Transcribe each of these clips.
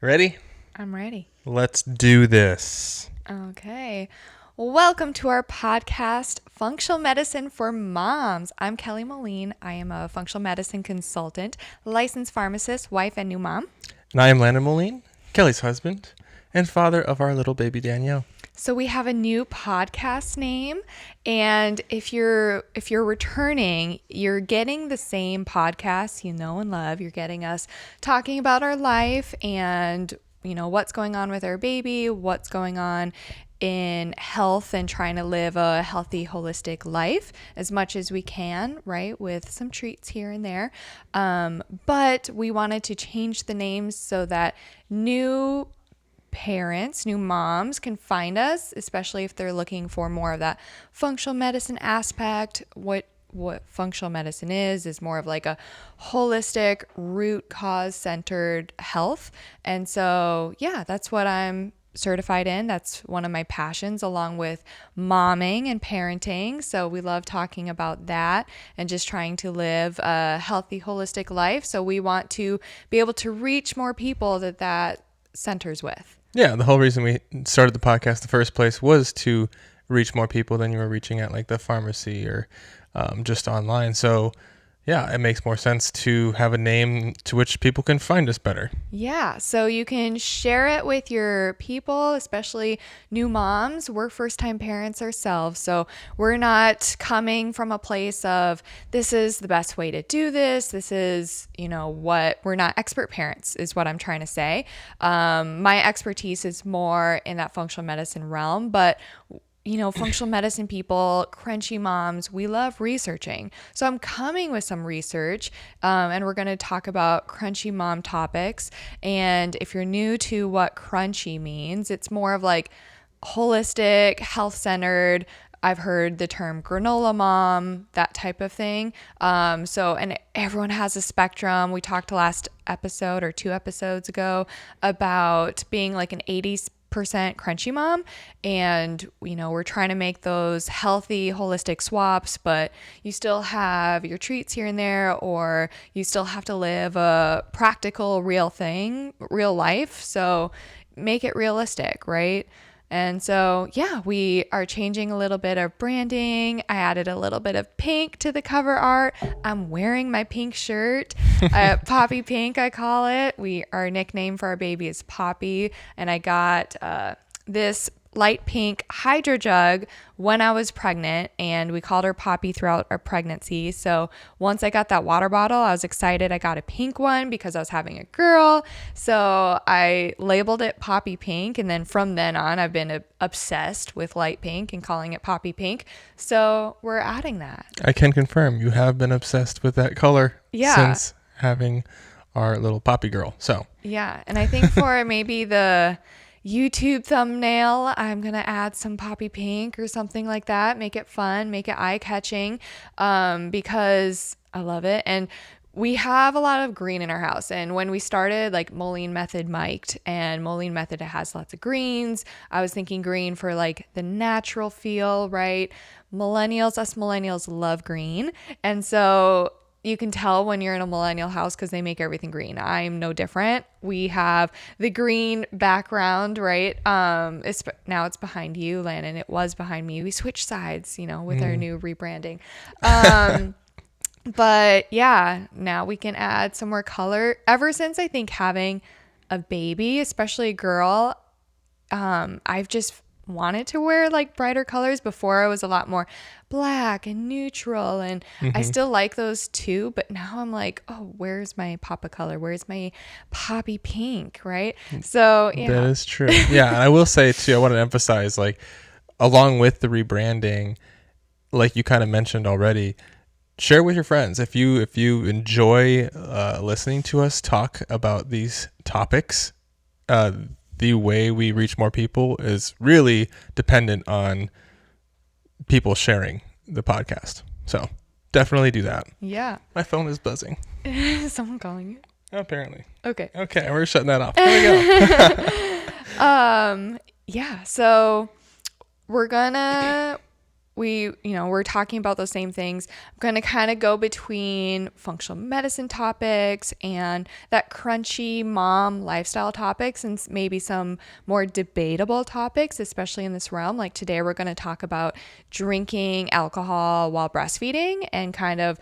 Ready? I'm ready. Let's do this. Okay. Welcome to our podcast, Functional Medicine for Moms. I'm Kelly Moline. I am a functional medicine consultant, licensed pharmacist, wife, and new mom. And I am Landon Moline, Kelly's husband, and father of our little baby Danielle. So we have a new podcast name, and if you're returning, you're getting the same podcast you know and love. You're getting us talking about our life and what's going on with our baby, what's going on in health, and trying to live a healthy, holistic life as much as we can, right? With some treats here and there. But we wanted to change the names so that new parents, new moms can find us, especially if they're looking for more of that functional medicine aspect. What functional medicine is more of like a holistic, root cause centered health. And so, yeah, that's what I'm certified in. That's one of my passions, along with momming and parenting. So we love talking about that and just trying to live a healthy, holistic life. So we want to be able to reach more people that centers with. Yeah, the whole reason we started the podcast in the first place was to reach more people than you were reaching at like the pharmacy or just online. So yeah, it makes more sense to have a name to which people can find us better. Yeah, so you can share it with your people, especially new moms. We're first-time parents ourselves, so we're not coming from a place of this is the best way to do this. This is, we're not expert parents is what I'm trying to say. My expertise is more in that functional medicine realm, but functional medicine people, crunchy moms, we love researching. So I'm coming with some research, and we're going to talk about crunchy mom topics. And if you're new to what crunchy means, it's more of like holistic, health-centered. I've heard the term granola mom, that type of thing. And everyone has a spectrum. We talked last episode or 2 episodes ago about being like an 80% crunchy mom, and we're trying to make those healthy holistic swaps, but you still have your treats here and there, or you still have to live a practical real life, so make it realistic, right? And so, yeah, we are changing a little bit of branding. I added a little bit of pink to the cover art. I'm wearing my pink shirt, Poppy Pink, I call it. Our nickname for our baby is Poppy. And I got this light pink hydro jug when I was pregnant, and we called her Poppy throughout our pregnancy. So once I got that water bottle, I was excited. I got a pink one because I was having a girl. So I labeled it Poppy Pink. And then from then on, I've been obsessed with light pink and calling it Poppy Pink. So we're adding that. I can confirm you have been obsessed with that color since having our little Poppy girl. So yeah. And I think for maybe the YouTube thumbnail, I'm going to add some Poppy Pink or something like that. Make it fun, make it eye-catching, because I love it. And we have a lot of green in our house. And when we started, like Moline Method mic'd, and Moline Method has lots of greens. I was thinking green for like the natural feel, right? Us millennials love green. And so you can tell when you're in a millennial house because they make everything green. I'm no different. We have the green background, right? Now it's behind you, Landon. It was behind me. We switched sides, with our new rebranding. But yeah, now we can add some more color. Ever since I think having a baby, especially a girl, I've just wanted to wear like brighter colors. Before I was a lot more black and neutral, and I still like those too, but now I'm like, oh, where's my Papa color? Where's my Poppy Pink, right? So yeah. That is true. Yeah, and I will say too, I want to emphasize, like, along with the rebranding, like you kind of mentioned already, share with your friends. If you enjoy listening to us talk about these topics, the way we reach more people is really dependent on people sharing the podcast. So definitely do that. Yeah. My phone is buzzing. Is someone calling you? Apparently. Okay, we're shutting that off. There we go. Yeah, so we're gonna we're talking about those same things. I'm going to kind of go between functional medicine topics and that crunchy mom lifestyle topics, and maybe some more debatable topics, especially in this realm. Like today, we're going to talk about drinking alcohol while breastfeeding and kind of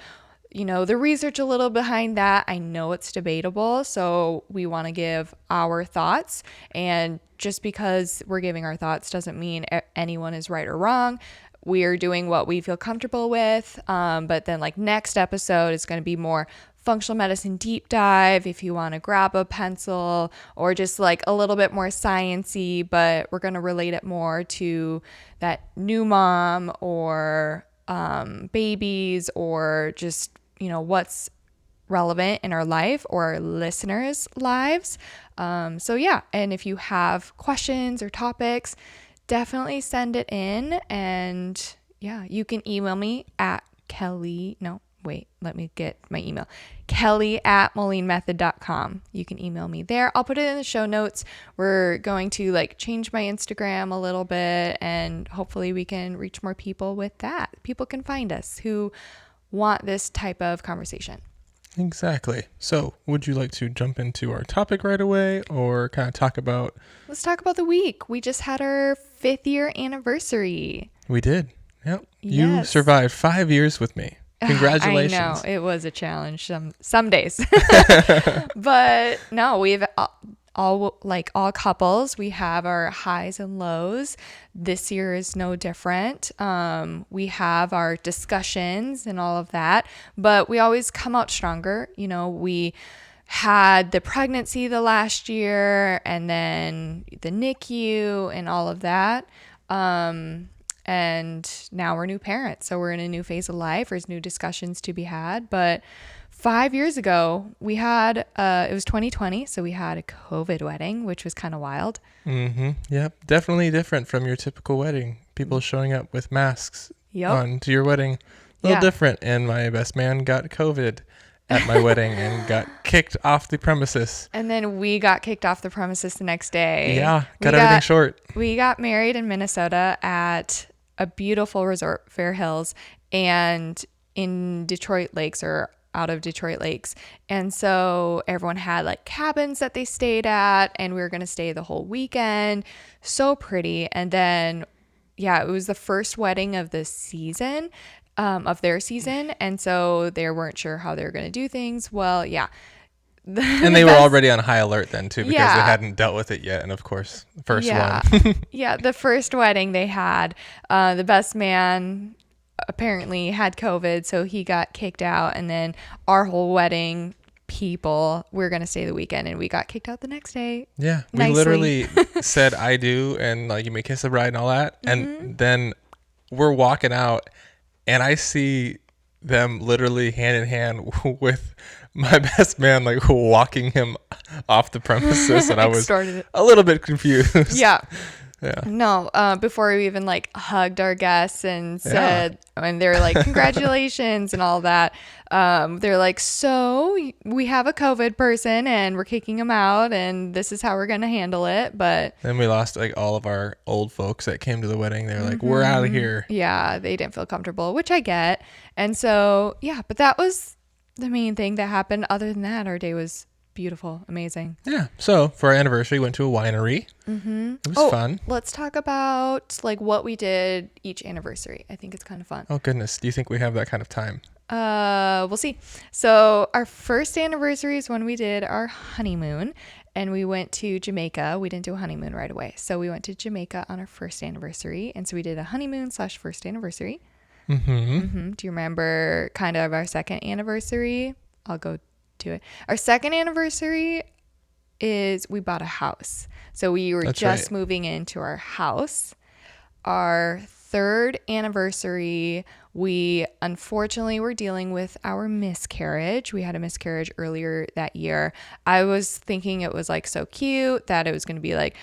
the research a little behind that. I know it's debatable, so we want to give our thoughts. And just because we're giving our thoughts doesn't mean anyone is right or wrong. We are doing what we feel comfortable with. But then like next episode is going to be more functional medicine deep dive if you want to grab a pencil, or just like a little bit more sciencey, but we're going to relate it more to that new mom or babies, or just what's relevant in our life or our listeners' lives. So yeah, and if you have questions or topics, definitely send it in. And yeah, you can email me at let me get my email. Kelly@MolineMethod.com. You can email me there. I'll put it in the show notes. We're going to like change my Instagram a little bit, and hopefully we can reach more people with that. People can find us who want this type of conversation. Exactly. So would you like to jump into our topic right away, or kind of talk about... Let's talk about the week. We just had our 5th year anniversary. We did. Yep. Yes. You survived 5 years with me. Congratulations. I know. It was a challenge some days. But no, we've all couples, we have our highs and lows. This year is no different. We have our discussions and all of that, but we always come out stronger. We had the pregnancy the last year, and then the NICU and all of that. And now we're new parents. So we're in a new phase of life. There's new discussions to be had. But 5 years ago, we had, it was 2020. So we had a COVID wedding, which was kind of wild. Mm-hmm. Yep. Definitely different from your typical wedding. People showing up with masks on to your wedding. A little different. And my best man got COVID at my wedding and got kicked off the premises. And then we got kicked off the premises the next day. Yeah. Cut everything short. We got married in Minnesota at a beautiful resort, Fair Hills, and in Detroit Lakes, or out of Detroit Lakes. And so everyone had like cabins that they stayed at, and we were going to stay the whole weekend. So pretty. And then, yeah, it was the first wedding of the season, of their season. And so they weren't sure how they were going to do things. Well, yeah. And they were already on high alert then too, because they hadn't dealt with it yet. And of course, first one. Yeah, the first wedding they had, the best man apparently had COVID, so he got kicked out. And then our whole wedding people, we're going to stay the weekend, and we got kicked out the next day. Yeah, we literally said I do, and like you may kiss the bride and all that. And then we're walking out, and I see them literally hand in hand with my best man, like walking him off the premises, and I was a little bit confused. Yeah. No, before we even like hugged our guests and said, and they're like, congratulations and all that. They're like, so we have a COVID person and we're kicking him out, and this is how we're going to handle it. But then we lost like all of our old folks that came to the wedding. They're like, we're out of here. Yeah. They didn't feel comfortable, which I get. And so, yeah, but that was the main thing that happened. Other than that, our day was beautiful, amazing. Yeah. So for our anniversary, we went to a winery. It was fun. Let's talk about like what we did each anniversary. I think it's kind of fun. Oh goodness, do you think we have that kind of time? We'll see. So our first anniversary is when we did our honeymoon, and we went to Jamaica. We didn't do a honeymoon right away, so we went to Jamaica on our first anniversary, and so we did a honeymoon / first anniversary. Do you remember kind of our second anniversary? I'll go to it. Our second anniversary is we bought a house. So we were just moving into our house. Our third anniversary, we unfortunately were dealing with our miscarriage. We had a miscarriage earlier that year. I was thinking it was like so cute that it was going to be like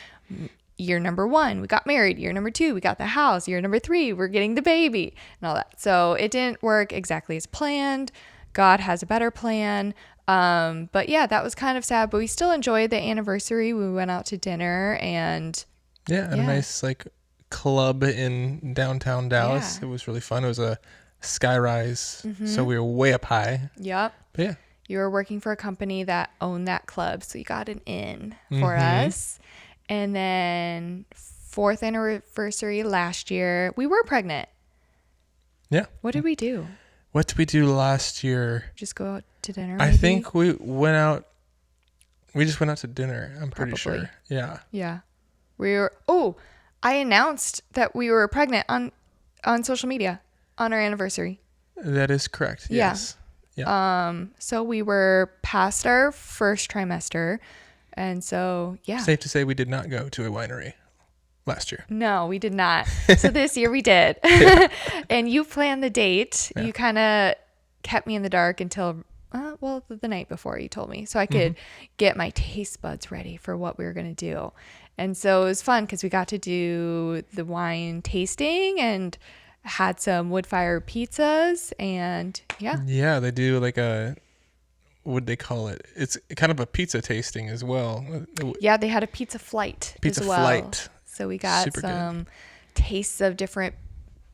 year number 1, we got married. Year number 2, we got the house. Year number 3, we're getting the baby and all that. So it didn't work exactly as planned. God has a better plan. But yeah, that was kind of sad, but we still enjoyed the anniversary. We went out to dinner and a nice like club in downtown Dallas. Yeah. It was really fun. It was a skyrise, so Mm-hmm. we were way up high. Yep. But yeah. You were working for a company that owned that club, so you got an in for Mm-hmm. us. And then fourth anniversary last year, we were pregnant. Yeah. What did we do? What did we do last year? Just go out to dinner, I maybe? think we went out. We just went out to dinner. I'm pretty Probably. sure. Yeah. Yeah. I announced that we were pregnant on social media on our anniversary. That is correct. Yeah. Yes. Yeah. So we were past our first trimester. And so, yeah. Safe to say we did not go to a winery last year. No, we did not. So this year we did. And you planned the date. Yeah. You kind of kept me in the dark until, the night before you told me. So I could get my taste buds ready for what we were going to do. And so it was fun because we got to do the wine tasting and had some wood fire pizzas. And yeah. Yeah, they do like a, what'd they call it? It's kind of a pizza tasting as well. Yeah, they had a pizza flight Pizza as well. flight. So we got Super some tastes of different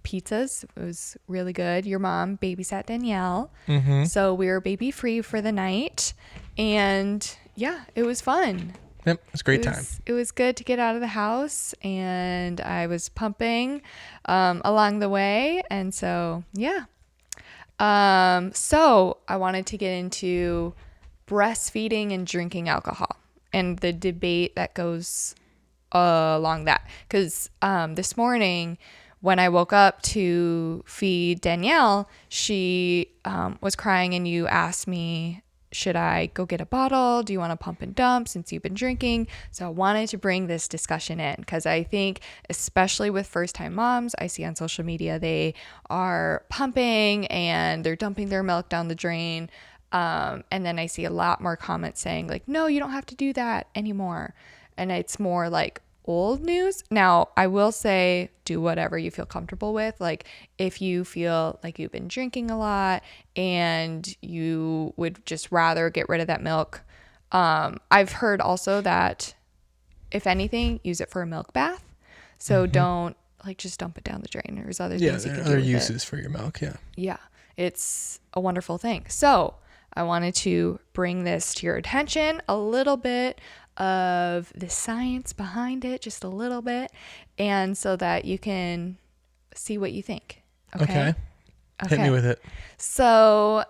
pizzas. It was really good. Your mom babysat Danielle. Mm-hmm. So we were baby free for the night. And yeah, it was fun. Yep, it was a great time. It was good to get out of the house, and I was pumping along the way. And so, yeah. So I wanted to get into breastfeeding and drinking alcohol and the debate that goes along that. Because this morning when I woke up to feed Danielle, she was crying, and you asked me, should I go get a bottle? Do you want to pump and dump since you've been drinking? So I wanted to bring this discussion in because I think, especially with first-time moms, I see on social media they are pumping and they're dumping their milk down the drain. And then I see a lot more comments saying like, no, you don't have to do that anymore. And it's more like old news. Now, I will say do whatever you feel comfortable with. Like if you feel like you've been drinking a lot and you would just rather get rid of that milk. I've heard also that if anything, use it for a milk bath. So don't like just dump it down the drain. There's other things you can do other with uses for your milk. Yeah. Yeah, it's a wonderful thing. So I wanted to bring this to your attention, a little bit of the science behind it, just a little bit, and so that you can see what you think. Okay. Hit me with it. So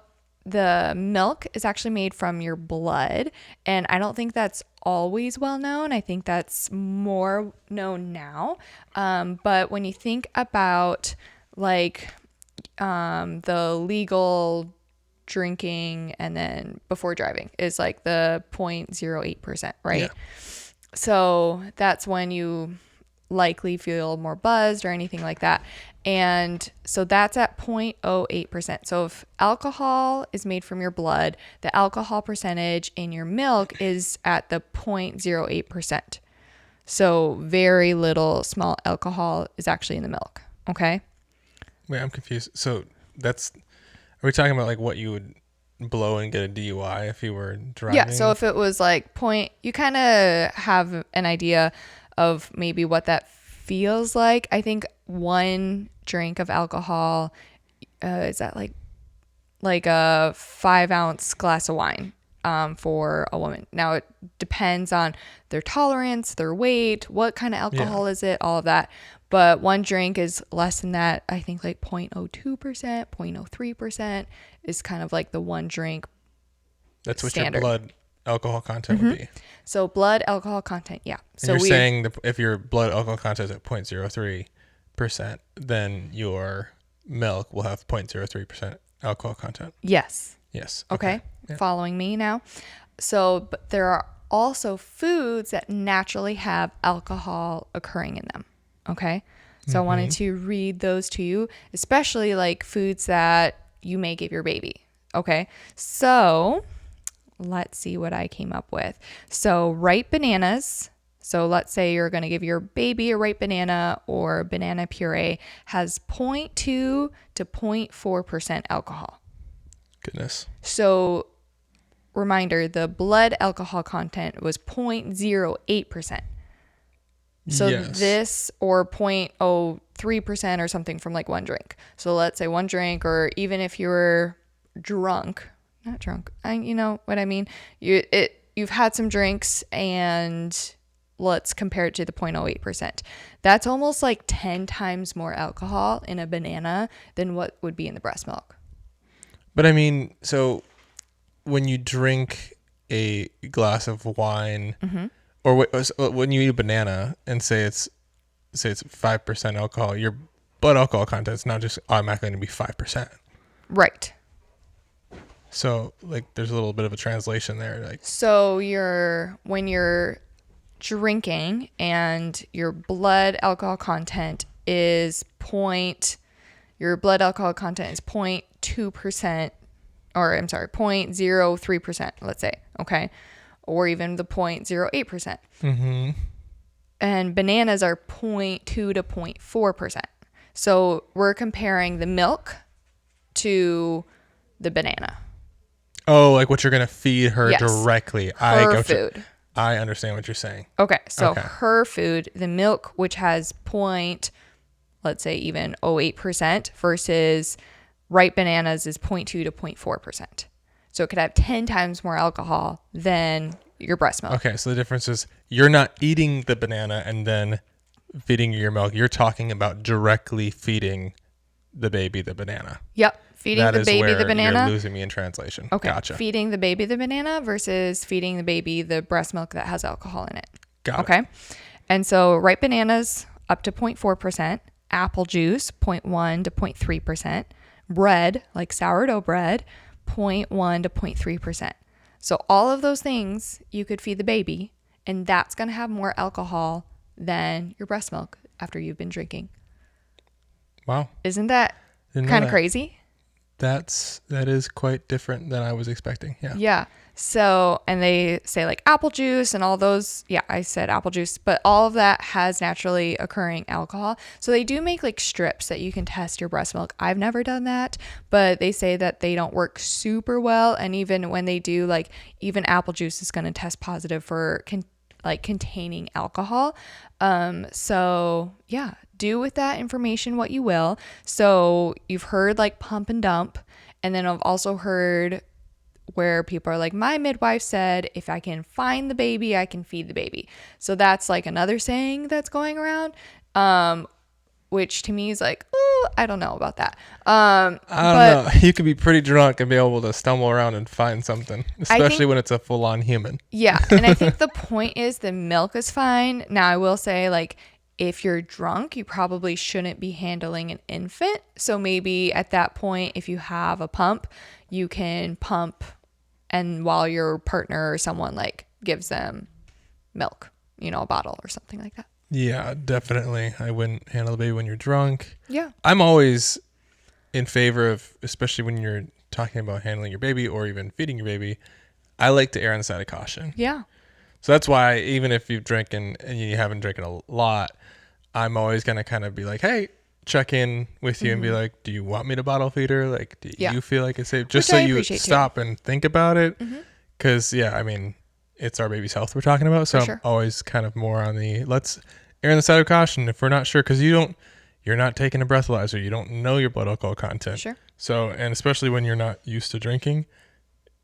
the milk is actually made from your blood, and I don't think that's always well known. I think that's more known now. But when you think about like the legal drinking and then before driving is like the 0.08%, right? Yeah. So that's when you likely feel more buzzed or anything like that. And so that's at 0.08%. So if alcohol is made from your blood, the alcohol percentage in your milk is at the 0.08%. So very little small alcohol is actually in the milk. Okay. Wait, I'm confused. So are we talking about like what you would blow and get a DUI if you were driving? Yeah. So if it was like you kind of have an idea of maybe what that feels like. I think one drink of alcohol is at like a 5-ounce glass of wine for a woman. Now it depends on their tolerance, their weight, what kind of alcohol is it, all of that. But one drink is less than that. I think like 0.02%, 0.03% is kind of like the one drink. That's what standard. your blood alcohol content would be. So blood alcohol content, yeah. So you're saying if your blood alcohol content is at 0.03%, then your milk will have 0.03% alcohol content. Yes. Yes. Okay. Yeah. Following me now. So, but there are also foods that naturally have alcohol occurring in them. Okay. So I wanted to read those to you, especially like foods that you may give your baby. Okay. So let's see what I came up with. So ripe bananas. So let's say you're going to give your baby a ripe banana or banana puree has 0.2 to 0.4% alcohol. Goodness. So reminder, the blood alcohol content was 0.08%. So Yes. this or 0.03% or something from like one drink. So let's say one drink, or even if you're drunk, not drunk, you know what I mean? You've had some drinks, and let's compare it to the 0.08%. That's almost like 10 times more alcohol in a banana than what would be in the breast milk. But I mean, so when you drink a glass of wine, or when you eat a banana and say it's 5% alcohol, your blood alcohol content is not just automatically going to be 5%. Right. So like, there's a little bit of a translation there. Like, So when you're drinking and your blood alcohol content is your blood alcohol content is 0.2%, or I'm sorry, 0.03%, let's say, okay? Or even the 0.08%. And bananas are 0.2 to 0.4%. So we're comparing the milk to the banana. oh, like what you're going to feed her Yes. directly. Her food. I understand what you're saying. Okay, so Okay. her food, the milk, which has let's say even 0.08% versus ripe bananas is 0.2 to 0.4%. So it could have 10 times more alcohol than your breast milk. Okay, so the difference is you're not eating the banana and then feeding your milk. You're talking about directly feeding the baby the banana. Yep. Feeding That the is baby where the banana. you're losing me in translation. Okay. Gotcha. Feeding the baby the banana versus feeding the baby the breast milk that has alcohol in it. Got it. Okay. And so ripe bananas up to 0.4%, apple juice 0.1 to 0.3%, bread, like sourdough bread, 0.1 to 0.3%. So all of those things you could feed the baby, and that's going to have more alcohol than your breast milk after you've been drinking. Wow. Isn't that Didn't know kind of that. crazy? That is quite different than I was expecting. Yeah. Yeah. So, and they say like apple juice and all those. Yeah, I said apple juice, but all of that has naturally occurring alcohol. So they do make like strips that you can test your breast milk. I've never done that, but they say that they don't work super well. And even when they do, like even apple juice is going to test positive for containing alcohol. So yeah, do with that information what you will. So you've heard like pump and dump. And then I've also heard where people are like, my midwife said, if I can find the baby, I can feed the baby. So that's like another saying that's going around, which to me is like, ooh, I don't know about that. I don't know. You could be pretty drunk and be able to stumble around and find something, especially when it's a full-on human. Yeah. And I think the point is the milk is fine. Now, I will say, like, if you're drunk, you probably shouldn't be handling an infant. So maybe at that point, if you have a pump, you can pump, and while your partner or someone like gives them milk, a bottle or something like that. Yeah, definitely. I wouldn't handle the baby when you're drunk. Yeah. I'm always in favor of, especially when you're talking about handling your baby or even feeding your baby, I like to err on the side of caution. Yeah. So that's why even if you've drinking and you haven't drinking a lot, I'm always going to kind of be like, hey, check in with you and be like, do you want me to bottle feed her? Like, do you feel like it's safe? Just Which so I you appreciate stop and think about it. Because, yeah, I mean, it's our baby's health we're talking about. So I'm always kind of more on the let's err on the side of caution if we're not sure. Because you're not taking a breathalyzer. You don't know your blood alcohol content. Sure. So, and especially when you're not used to drinking,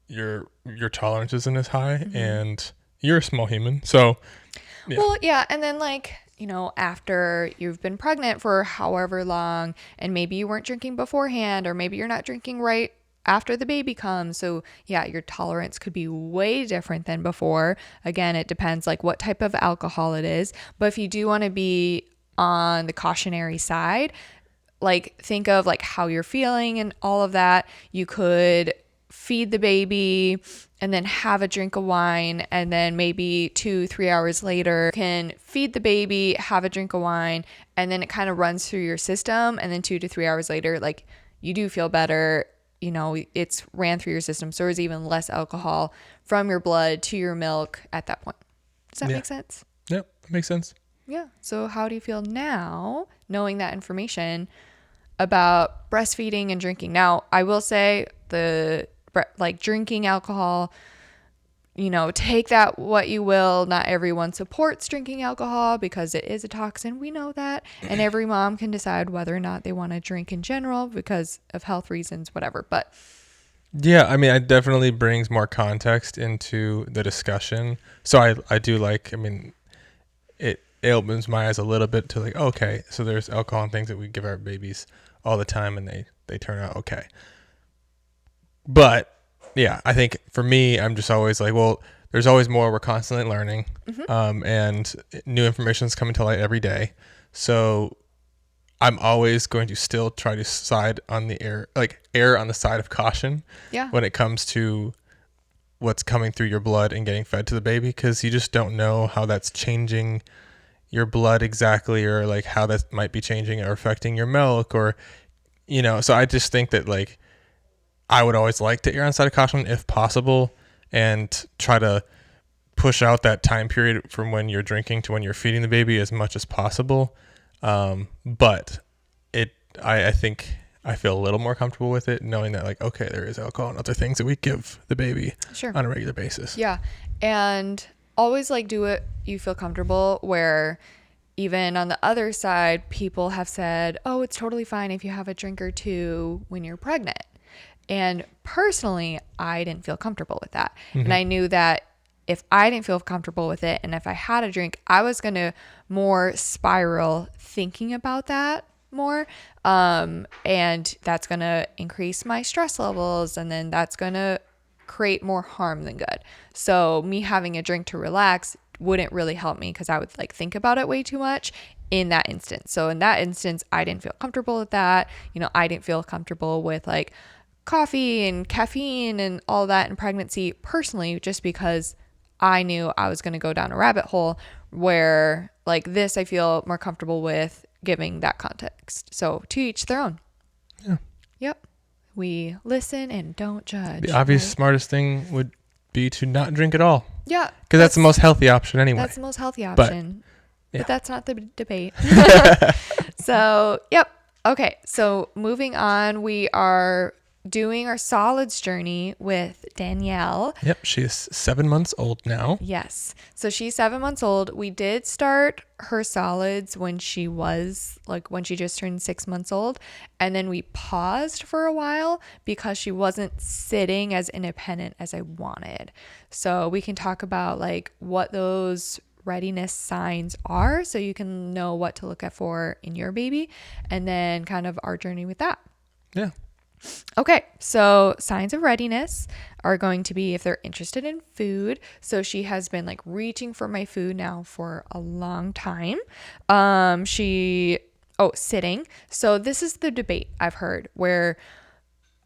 your tolerance isn't as high and you're a small human. So, yeah. Well, yeah. And then after you've been pregnant for however long, and maybe you weren't drinking beforehand, or maybe you're not drinking right after the baby comes. So yeah, your tolerance could be way different than before. Again, it depends like what type of alcohol it is. But if you do want to be on the cautionary side, like think of like how you're feeling and all of that. You could feed the baby and then have a drink of wine, and then maybe 2-3 hours later can feed the baby, have a drink of wine, and then it kind of runs through your system, and then 2 to 3 hours later, like you do feel better, it's ran through your system, so there's even less alcohol from your blood to your milk at that point. Does that make sense? Yep, that makes sense. Yeah. So how do you feel now knowing that information about breastfeeding and drinking? Now, I will say drinking alcohol take that what you will. Not everyone supports drinking alcohol because it is a toxin. We know that. And every mom can decide whether or not they want to drink in general because of health reasons, whatever. But yeah, I mean, it definitely brings more context into the discussion. So I do like, I mean, it opens my eyes a little bit to like, okay, so there's alcohol and things that we give our babies all the time and they turn out okay. But yeah, I think for me, I'm just always like, well, there's always more. We're constantly learning, and new information is coming to light every day. So I'm always going to still try to side on the err on the side of caution yeah, when it comes to what's coming through your blood and getting fed to the baby, because you just don't know how that's changing your blood exactly, or like how that might be changing or affecting your milk, or so I just think that like I would always like to err on the side of caution if possible, and try to push out that time period from when you're drinking to when you're feeding the baby as much as possible. But I think I feel a little more comfortable with it knowing that like, okay, there is alcohol and other things that we give the baby sure, on a regular basis. yeah, and always like do it you feel comfortable. Where even on the other side, people have said, oh, it's totally fine if you have a drink or two when you're pregnant. And personally, I didn't feel comfortable with that. And I knew that if I didn't feel comfortable with it, and if I had a drink, I was going to more spiral thinking about that more. And that's going to increase my stress levels. And then that's going to create more harm than good. So me having a drink to relax wouldn't really help me, because I would like think about it way too much in that instance. So in that instance, I didn't feel comfortable with that. I didn't feel comfortable with like coffee and caffeine and all that in pregnancy personally, just because I knew I was going to go down a rabbit hole where like this, I feel more comfortable with giving that context. So to each their own. Yeah. Yep. We listen and don't judge. The obvious right? smartest thing would be to not drink at all. Yeah. Because that's the most healthy option anyway. That's the most healthy option. Yeah. But that's not the debate. So, yep. Okay. So moving on, we are doing our solids journey with Danielle. Yep. She is 7 months old now. Yes. So she's 7 months old. We did start her solids when she just turned 6 months old. And then we paused for a while because she wasn't sitting as independent as I wanted. So we can talk about like what those readiness signs are, so you can know what to look at for in your baby, and then kind of our journey with that. Yeah. Okay, so signs of readiness are going to be if they're interested in food. So she has been like reaching for my food now for a long time. Sitting. So this is the debate I've heard where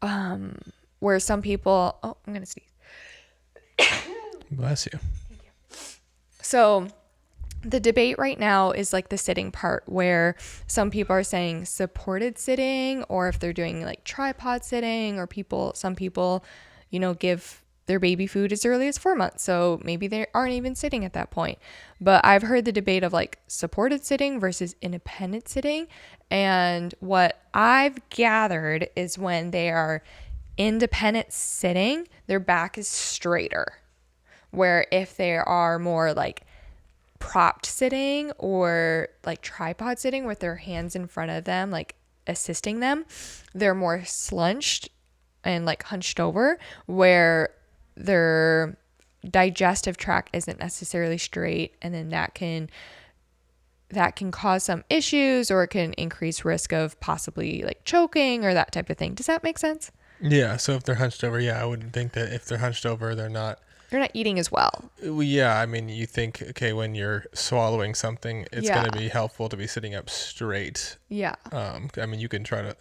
some people, I'm going to sneeze. Bless you. So the debate right now is like the sitting part, where some people are saying supported sitting, or if they're doing like tripod sitting, or some people, give their baby food as early as 4 months. So maybe they aren't even sitting at that point. But I've heard the debate of like supported sitting versus independent sitting. And what I've gathered is when they are independent sitting, their back is straighter. Where if they are more like propped sitting or like tripod sitting with their hands in front of them, like assisting them, they're more slunched and like hunched over, where their digestive tract isn't necessarily straight, and then that can cause some issues, or it can increase risk of possibly like choking or that type of thing. Does that make sense? Yeah. So if they're hunched over, I would think that if they're hunched over, they're not eating as well. Yeah, I mean, you think, okay, when you're swallowing something, it's going to be helpful to be sitting up straight. Yeah. I mean, you can try to,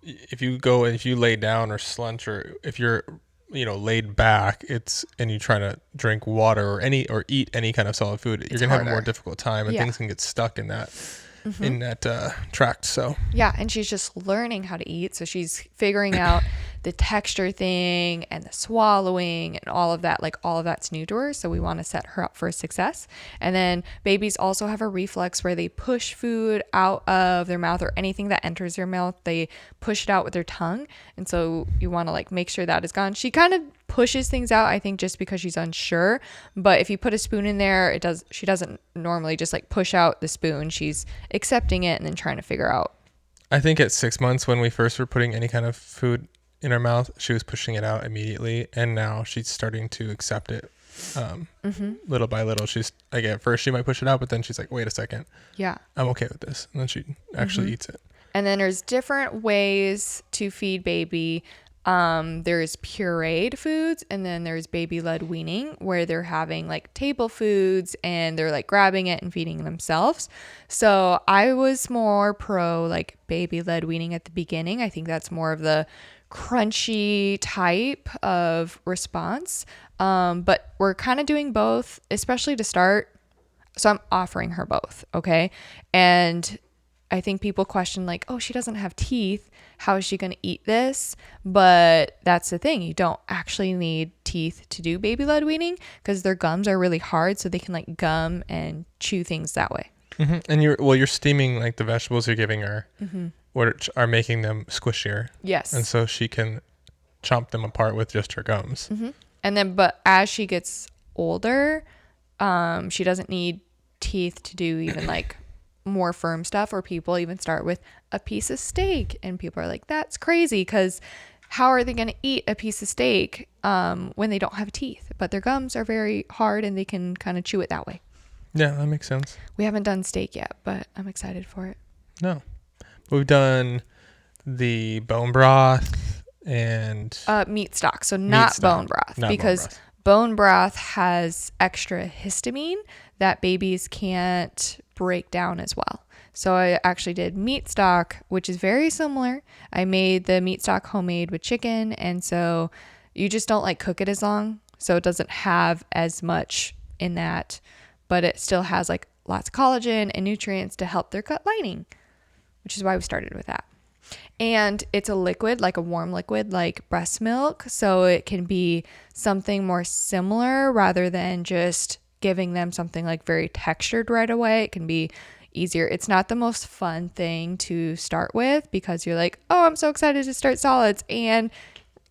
if you lay down or slunch, or if you're, laid back, and you try to drink water or eat any kind of solid food, you're going to have a more difficult time, and things can get stuck in that. In that tract. So yeah, and she's just learning how to eat, so she's figuring out the texture thing and the swallowing and all of that, like all of that's new to her. So we want to set her up for success. And then babies also have a reflex where they push food out of their mouth, or anything that enters their mouth, they push it out with their tongue. And so you want to like make sure that is gone. She kind of pushes things out, I think, just because she's unsure. But if you put a spoon in there, she doesn't normally just like push out the spoon. She's accepting it and then trying to figure out. I think at 6 months, when we first were putting any kind of food in her mouth, she was pushing it out immediately, and now she's starting to accept it little by little. She's like, at first she might push it out, but then she's like, wait a second, yeah, I'm okay with this, and then she actually eats it. And then there's different ways to feed baby. There's pureed foods, and then there's baby-led weaning, where they're having like table foods and they're like grabbing it and feeding themselves. So I was more pro like baby-led weaning at the beginning. I think that's more of the crunchy type of response. But we're kind of doing both, especially to start. So I'm offering her both. Okay. And I think people question like, oh, she doesn't have teeth. How is she going to eat this? But that's the thing. You don't actually need teeth to do baby-led weaning, because their gums are really hard. So they can like gum and chew things that way. Mm-hmm. And you're steaming like the vegetables you're giving her, which are making them squishier. Yes. And so she can chomp them apart with just her gums. And then, but as she gets older, she doesn't need teeth to do even like more firm stuff. Or people even start with a piece of steak, and people are like, that's crazy, because how are they going to eat a piece of steak when they don't have teeth? But their gums are very hard and they can kind of chew it that way. Yeah, that makes sense. We haven't done steak yet, but I'm excited for it. No, we've done the bone broth and meat stock, so not bone broth, because bone broth has extra histamine that babies can't break down as well. So I actually did meat stock, which is very similar. I made the meat stock homemade with chicken, and so you just don't like cook it as long, so it doesn't have as much in that, but it still has like lots of collagen and nutrients to help their gut lining, which is why we started with that. And it's a liquid, like a warm liquid, like breast milk. So it can be something more similar rather than just giving them something like very textured right away. It can be easier. It's not the most fun thing to start with, because you're like, oh, I'm so excited to start solids and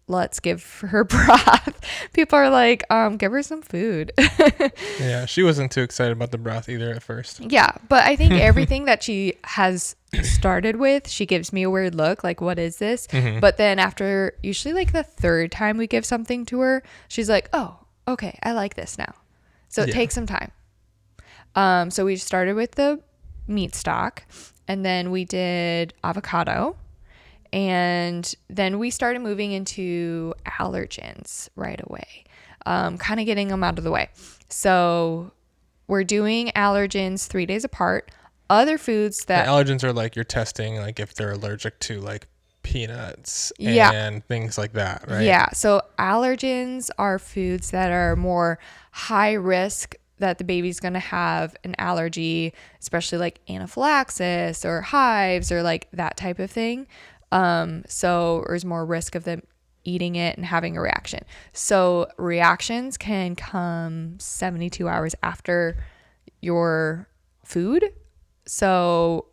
let's give her broth. People are like, give her some food. Yeah, she wasn't too excited about the broth either at first. Yeah, but I think everything that she has started with, she gives me a weird look, like, what is this? But then after usually like the third time we give something to her, she's like, oh, okay, I like this now. So it takes some time. So we started with the meat stock, and then we did avocado. And then we started moving into allergens right away, kind of getting them out of the way. So we're doing allergens 3 days apart. Other foods that... The allergens are like you're testing like if they're allergic to like peanuts and things like that, right? Yeah. So allergens are foods that are more high risk that the baby's going to have an allergy, especially like anaphylaxis or hives or like that type of thing. So there's more risk of them eating it and having a reaction. So reactions can come 72 hours after your food. So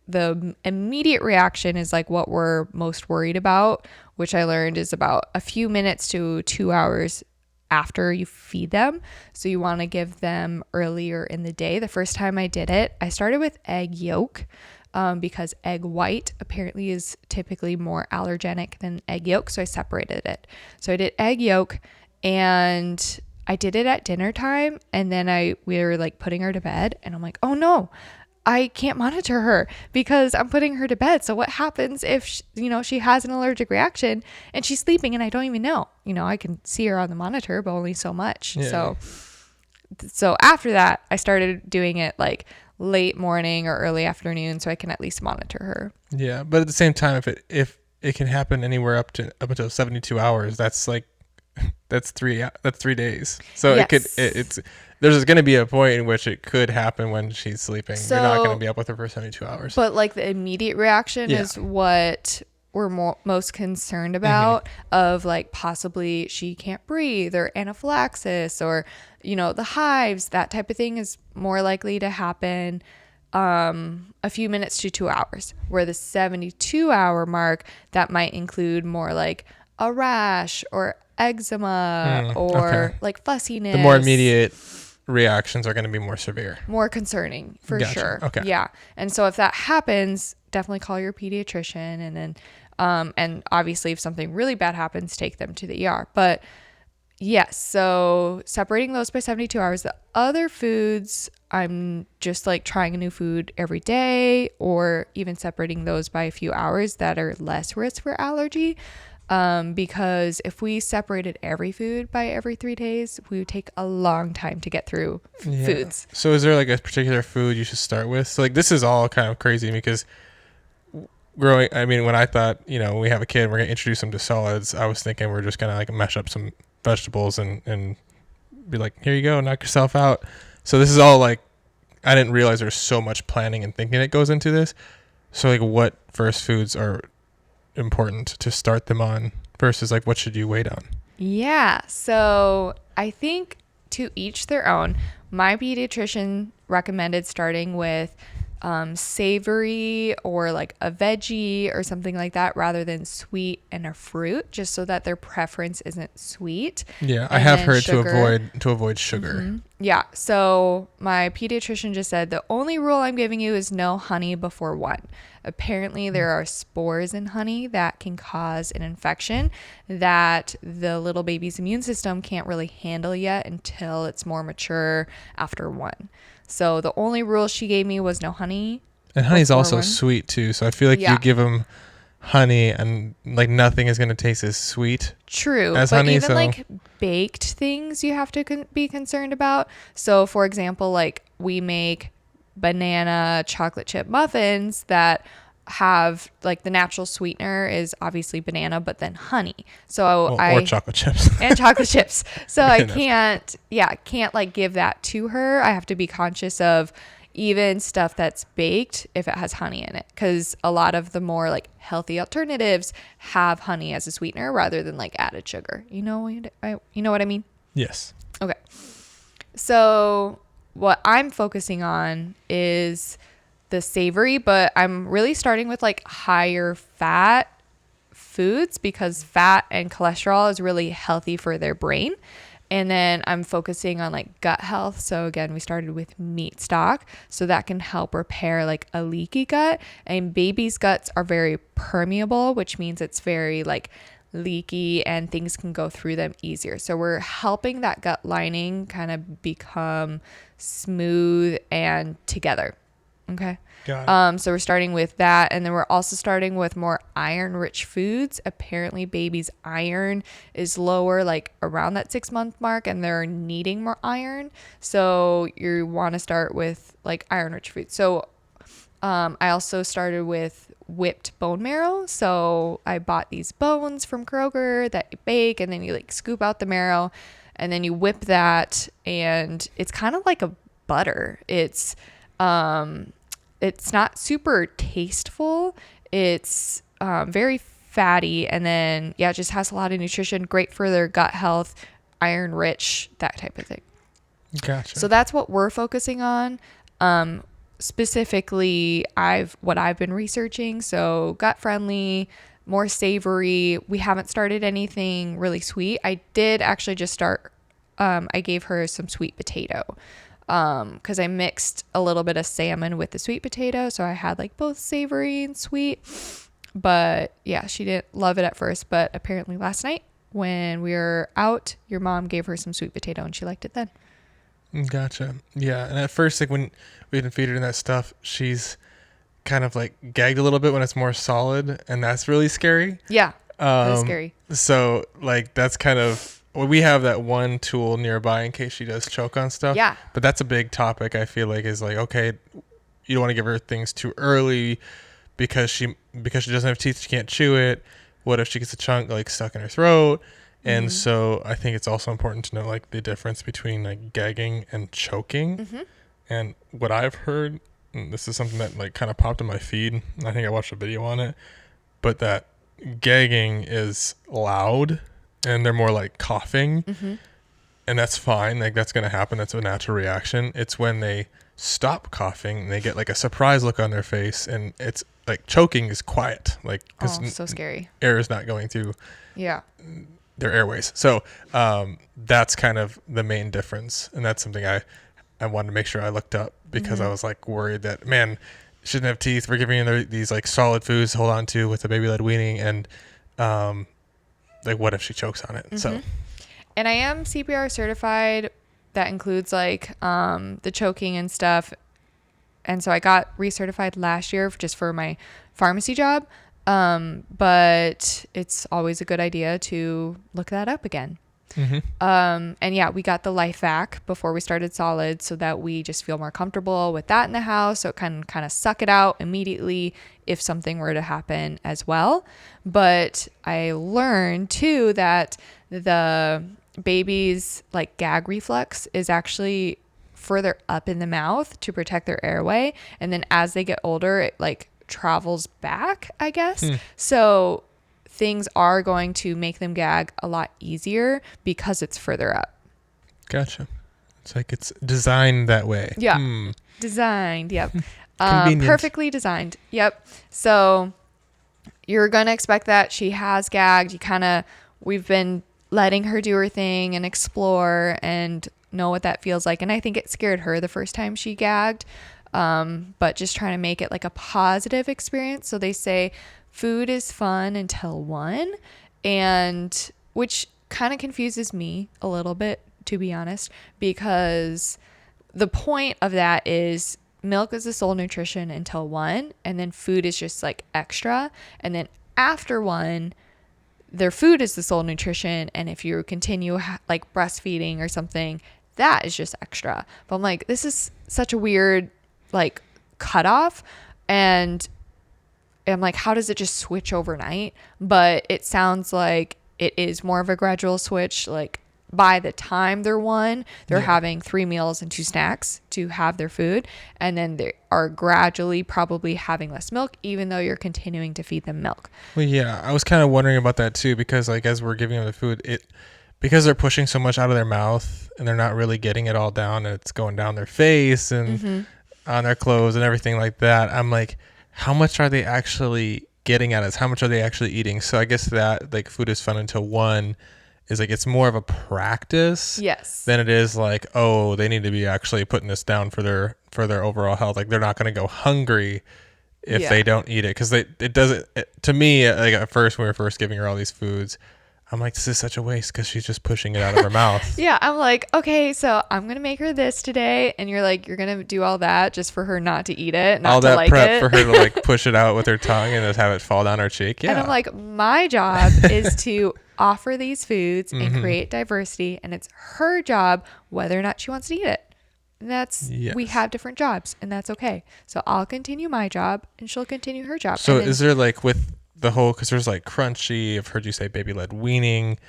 the immediate reaction is like what we're most worried about, which I learned is about a few minutes to 2 hours after you feed them. So you want to give them earlier in the day. The first time I did it, I started with egg yolk. Because egg white apparently is typically more allergenic than egg yolk. So I separated it. So I did egg yolk, and I did it at dinner time. And then we were like putting her to bed, and I'm like, oh no, I can't monitor her because I'm putting her to bed. So what happens if, she has an allergic reaction and she's sleeping and I don't even know, I can see her on the monitor, but only so much. Yeah. So after that, I started doing it like late morning or early afternoon, so I can at least monitor her. Yeah, but at the same time, if it can happen anywhere up until 72 hours, that's 3 days. So yes. There's going to be a point in which it could happen when she's sleeping. So, you're not going to be up with her for 72 hours. But like the immediate reaction is what we're most concerned about, of like possibly she can't breathe or anaphylaxis or, the hives, that type of thing is more likely to happen a few minutes to 2 hours, where the 72-hour mark, that might include more like a rash or eczema or Okay. like fussiness. The more immediate reactions are going to be more severe. More concerning for Gotcha. sure. Okay. Yeah. And so if that happens, definitely call your pediatrician, and then and obviously if something really bad happens, take them to the ER. But yes, so separating those by 72 hours. The other foods, I'm just like trying a new food every day, or even separating those by a few hours that are less risk for allergy. Because if we separated every food by every 3 days, we would take a long time to get through foods. So is there like a particular food you should start with? So like this is all kind of crazy because when I thought, we have a kid, we're going to introduce them to solids, I was thinking we're just going to like mash up some vegetables and be like, here you go, knock yourself out. So this is all like, I didn't realize there's so much planning and thinking that goes into this. So like what first foods are important to start them on versus like what should you wait on? Yeah. So I think to each their own. My pediatrician recommended starting with savory or like a veggie or something like that, rather than sweet and a fruit, just so that their preference isn't sweet. Yeah, I And have then heard sugar. to avoid sugar. Yeah. So my pediatrician just said the only rule I'm giving you is no honey before 1. Apparently there are spores in honey that can cause an infection that the little baby's immune system can't really handle yet until it's more mature after 1. So the only rule she gave me was no honey. And honey's before also 1. sweet too, so I feel like Yeah. you give them honey and like nothing is going to taste as sweet. True, as but honey, even so like baked things you have to be concerned about. So for example, like we make banana chocolate chip muffins that have like the natural sweetener is obviously banana, but then honey. So or chocolate chips. and chocolate chips. So I Goodness. can't like give that to her. I have to be conscious of even stuff that's baked if it has honey in it, because a lot of the more like healthy alternatives have honey as a sweetener rather than like added sugar. You know what I mean? Yes. Okay. So what I'm focusing on is the savory, but I'm really starting with like higher fat foods because fat and cholesterol is really healthy for their brain. And then I'm focusing on like gut health. So again, we started with meat stock. So that can help repair like a leaky gut. And babies' guts are very permeable, which means it's very like leaky and things can go through them easier. So we're helping that gut lining kind of become smooth and together. Okay. Got it. So we're starting with that, and then we're also starting with more iron-rich foods. Apparently, baby's iron is lower, like around that 6-month mark, and they're needing more iron. So you want to start with like iron-rich foods. So I also started with whipped bone marrow. So I bought these bones from Kroger that you bake, and then you like scoop out the marrow, and then you whip that, and it's kind of like a butter. It's not super tasteful. It's very fatty. And then, it just has a lot of nutrition, great for their gut health, iron rich, that type of thing. Gotcha. So that's what we're focusing on. Specifically, what I've been researching. So gut friendly, more savory. We haven't started anything really sweet. I did actually just start. I gave her some sweet potato. Because I mixed a little bit of salmon with the sweet potato. So I had like both savory and sweet. But yeah, she didn't love it at first. But apparently last night when we were out, your mom gave her some sweet potato and she liked it then. Gotcha. Yeah. And at first, like when we didn't feed her that stuff, she's kind of like gagged a little bit when it's more solid. And that's really scary. Yeah, that is scary. So like that's kind of... Well, we have that one tool nearby in case she does choke on stuff. Yeah. But that's a big topic, I feel like, is like, okay, you don't want to give her things too early because she doesn't have teeth, she can't chew it. What if she gets a chunk like stuck in her throat? And so I think it's also important to know like the difference between like gagging and choking. And what I've heard, and this is something that like kind of popped in my feed, I think I watched a video on it, but that gagging is loud and they're more like coughing, Mm-hmm. and that's fine. Like that's gonna happen. That's a natural reaction. It's when they stop coughing and they get like a surprise look on their face, and it's like choking is quiet, like because Oh, so scary. air is not going through Yeah. their airways. So that's kind of the main difference, and that's something I wanted to make sure I looked up because I was like worried that, man, shouldn't have teeth. We're giving them these like solid foods to hold on to with the baby led weaning, and like what if she chokes on it? So And I am CPR certified. That includes like the choking and stuff. And so I got recertified last year just for my pharmacy job. But it's always a good idea to look that up again. And yeah, we got the life vac before we started solid so that we just feel more comfortable with that in the house. So it can kind of suck it out immediately if something were to happen as well. But I learned too that the baby's like gag reflex is actually further up in the mouth to protect their airway. And then as they get older, it like travels back, I guess. So things are going to make them gag a lot easier because it's further up. gotcha. It's like it's designed that way. Yeah. Designed. Yep. Convenient. Perfectly designed. Yep. So you're going to expect that she has gagged. We've been letting her do her thing and explore and know what that feels like. And I think it scared her the first time she gagged. But just trying to make it like a positive experience. So they say food is fun until 1, and which kind of confuses me a little bit, to be honest, because the point of that is milk is the sole nutrition until 1, and then food is just like extra. And then after 1, their food is the sole nutrition. And if you continue like breastfeeding or something, that is just extra. But I'm like, this is such a weird like cutoff. And I'm like, how does it just switch overnight? But it sounds like it is more of a gradual switch. Like by the time they're 1, they're having 3 meals and 2 snacks to have their food. And then they are gradually probably having less milk, even though you're continuing to feed them milk. Well, yeah, I was kind of wondering about that too, because like as we're giving them the food, because they're pushing so much out of their mouth and they're not really getting it all down, and it's going down their face and on their clothes and everything like that. I'm like, how much are they actually getting at us? How much are they actually eating? So I guess that like food is fun until 1 is like, it's more of a practice than it is like, oh, they need to be actually putting this down for their overall health. Like they're not going to go hungry if they don't eat it. Cause it doesn't, to me, like at first, when we were first giving her all these foods, I'm like, this is such a waste because she's just pushing it out of her mouth. Yeah, I'm like, okay, so I'm going to make her this today. And you're like, you're going to do all that just for her not to eat it, not all to that like prep it. for her to like push it out with her tongue and just have it fall down her cheek. Yeah. And I'm like, my job is to offer these foods and create diversity. And it's her job whether or not she wants to eat it. And we have different jobs, and that's okay. So I'll continue my job and she'll continue her job. So is there like with the whole, because there's like crunchy, I've heard you say baby led weaning,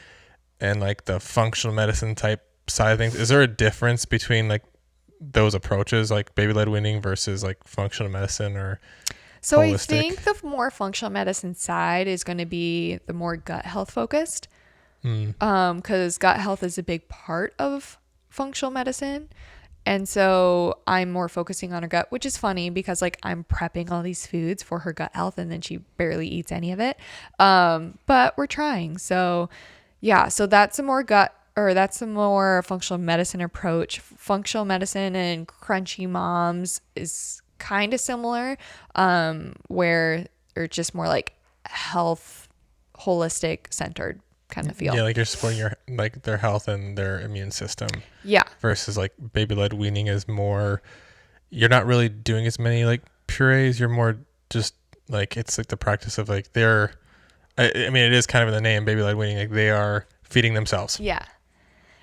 and like the functional medicine type side of things, is there a difference between like those approaches, like baby led weaning versus like functional medicine or so holistic? I think the more functional medicine side is going to be the more gut health focused, because gut health is a big part of functional medicine. And so I'm more focusing on her gut, which is funny because like I'm prepping all these foods for her gut health and then she barely eats any of it. But we're trying. So yeah, so that's a more that's a more functional medicine approach. Functional medicine and crunchy moms is kind of similar, where they're just more like health, holistic centered kind of feel. Yeah, like you're supporting their health and their immune system. Yeah. Versus like baby led weaning is more, you're not really doing as many like purees. You're more just like, it's like the practice of like I mean, it is kind of in the name, baby led weaning, like they are feeding themselves. Yeah.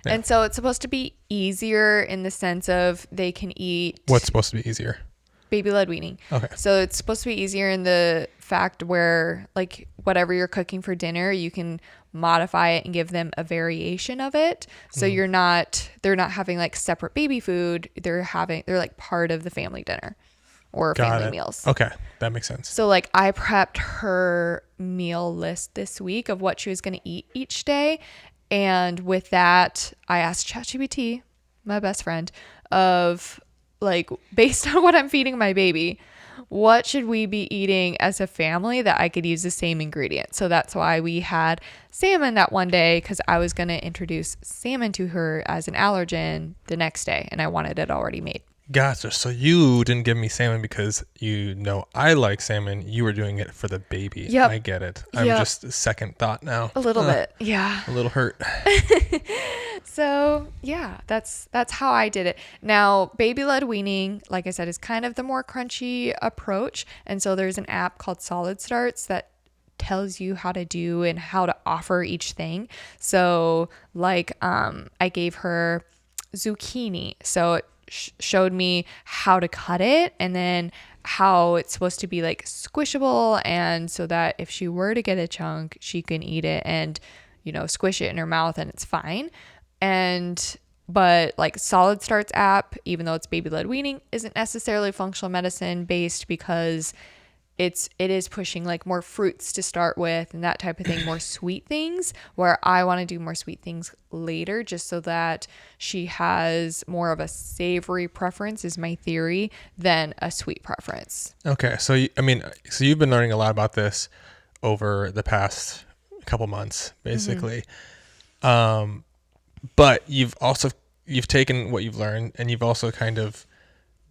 And so it's supposed to be easier in the sense of they can eat. What's supposed to be easier? Baby led weaning. Okay. So it's supposed to be easier in the fact where like whatever you're cooking for dinner, you can modify it and give them a variation of it. So they're not having like separate baby food. They're like part of the family dinner or Got family it. meals. Okay. That makes sense. So like I prepped her meal list this week of what she was going to eat each day. And with that, I asked ChatGPT, my best friend, of like, based on what I'm feeding my baby, what should we be eating as a family that I could use the same ingredient? So that's why we had salmon that one day, because I was going to introduce salmon to her as an allergen the next day, and I wanted it already made. Gotcha. So you didn't give me salmon because you know I like salmon. You were doing it for the baby. Yep. I get it. I'm Yep. just second thought now. A little bit. Yeah. A little hurt. So yeah, that's how I did it. Now, baby led weaning, like I said, is kind of the more crunchy approach. And so there's an app called Solid Starts that tells you how to do and how to offer each thing. So like I gave her zucchini. So it showed me how to cut it, and then how it's supposed to be like squishable, and so that if she were to get a chunk, she can eat it and, you know, squish it in her mouth and it's fine. And but like Solid Starts app, even though it's baby led weaning, isn't necessarily functional medicine based, because it is pushing like more fruits to start with and that type of thing, more sweet things, where I want to do more sweet things later, just so that she has more of a savory preference, is my theory, than a sweet preference. Okay. So, so you've been learning a lot about this over the past couple months, basically. But you've taken what you've learned, and you've also kind of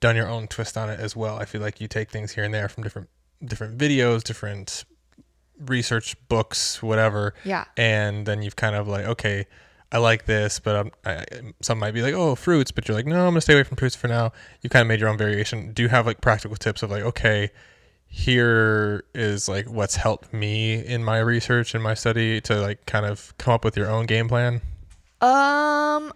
done your own twist on it as well. I feel like you take things here and there from different videos, different research books, whatever. Yeah. And then you've kind of like, okay, I like this, but some might be like, oh, fruits, but you're like, no, I'm gonna stay away from fruits for now. You kind of made your own variation. Do you have like practical tips of like, okay, here is like what's helped me in my research and my study to like kind of come up with your own game plan?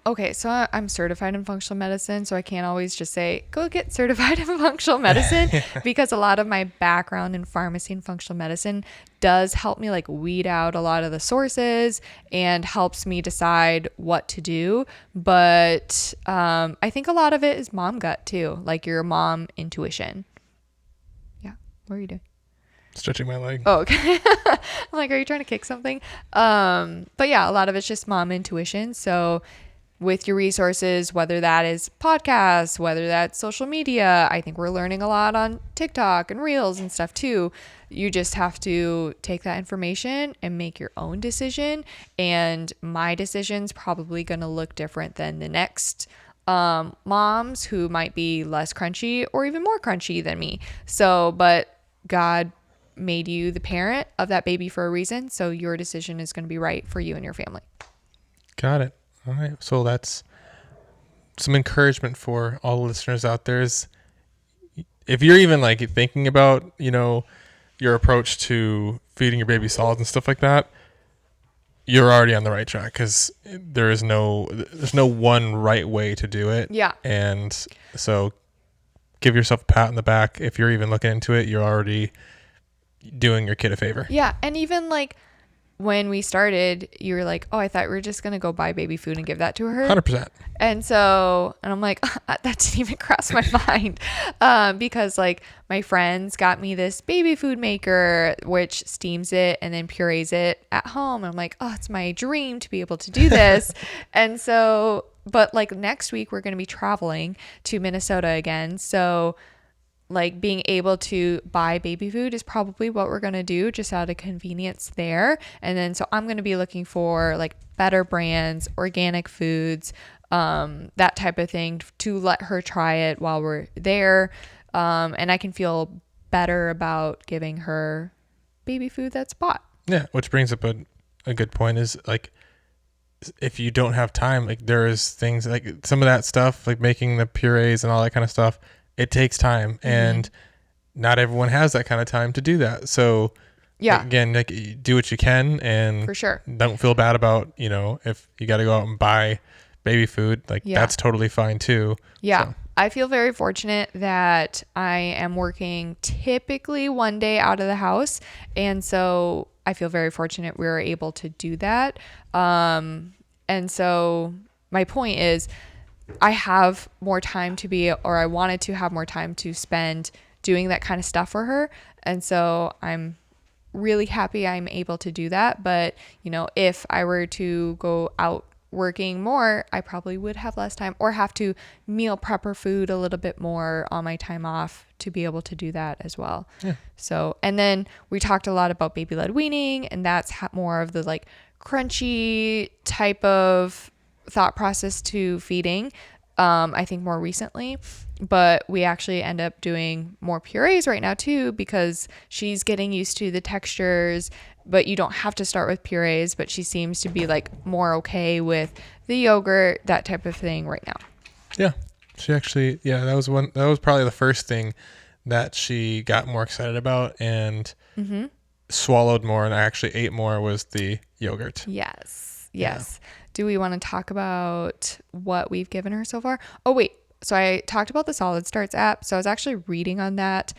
Okay, so I'm certified in functional medicine, so I can't always just say, go get certified in functional medicine, because a lot of my background in pharmacy and functional medicine does help me like weed out a lot of the sources and helps me decide what to do. But I think a lot of it is mom gut too, like your mom intuition. Yeah, what are you doing? Stretching my leg. Oh, okay. I'm like, are you trying to kick something? But yeah, a lot of it's just mom intuition. So with your resources, whether that is podcasts, whether that's social media, I think we're learning a lot on TikTok and Reels and stuff too. You just have to take that information and make your own decision. And my decision's probably going to look different than the next moms who might be less crunchy or even more crunchy than me. So, but God made you the parent of that baby for a reason, so your decision is going to be right for you and your family. Got it. All right, so that's some encouragement for all the listeners out there. Is if you're even like thinking about, you know, your approach to feeding your baby solids and stuff like that, you're already on the right track, because there's no one right way to do it. Yeah. And so give yourself a pat on the back. If you're even looking into it, you're already doing your kid a favor. Yeah. And even like when we started, you were like, oh, I thought we were just going to go buy baby food and give that to her. 100%. And I'm like, that didn't even cross my mind. Because like my friends got me this baby food maker, which steams it and then purees it at home. And I'm like, oh, it's my dream to be able to do this. And so, but like next week we're going to be traveling to Minnesota again. So like being able to buy baby food is probably what we're going to do, just out of convenience there. And then, so I'm going to be looking for like better brands, organic foods, that type of thing, to let her try it while we're there. And I can feel better about giving her baby food that's bought. Yeah. Which brings up a good point, is like, if you don't have time, like there is things like some of that stuff, like making the purees and all that kind of stuff, it takes time, and not everyone has that kind of time to do that. So yeah, again, like, do what you can, and for sure, don't feel bad about, you know, if you got to go out and buy baby food, like that's totally fine too. Yeah. So. I feel very fortunate that I am working typically one day out of the house. And so I feel very fortunate we were able to do that. And so my point is, I have more time to be, or I wanted to have more time to spend doing that kind of stuff for her. And so I'm really happy I'm able to do that. But, if I were to go out working more, I probably would have less time or have to meal prep her food a little bit more on my time off to be able to do that as well. Yeah. So, and then we talked a lot about baby led weaning, and that's more of the like crunchy type of thought process to feeding. I think more recently, but we actually end up doing more purees right now too, because she's getting used to the textures, but you don't have to start with purees, but she seems to be like more okay with the yogurt, that type of thing right now. Yeah. She actually, that was probably the first thing that she got more excited about and swallowed more and actually ate more was the yogurt. Yes. Yeah. Do we want to talk about what we've given her so far? Oh, wait. So I talked about the Solid Starts app. So I was actually reading on that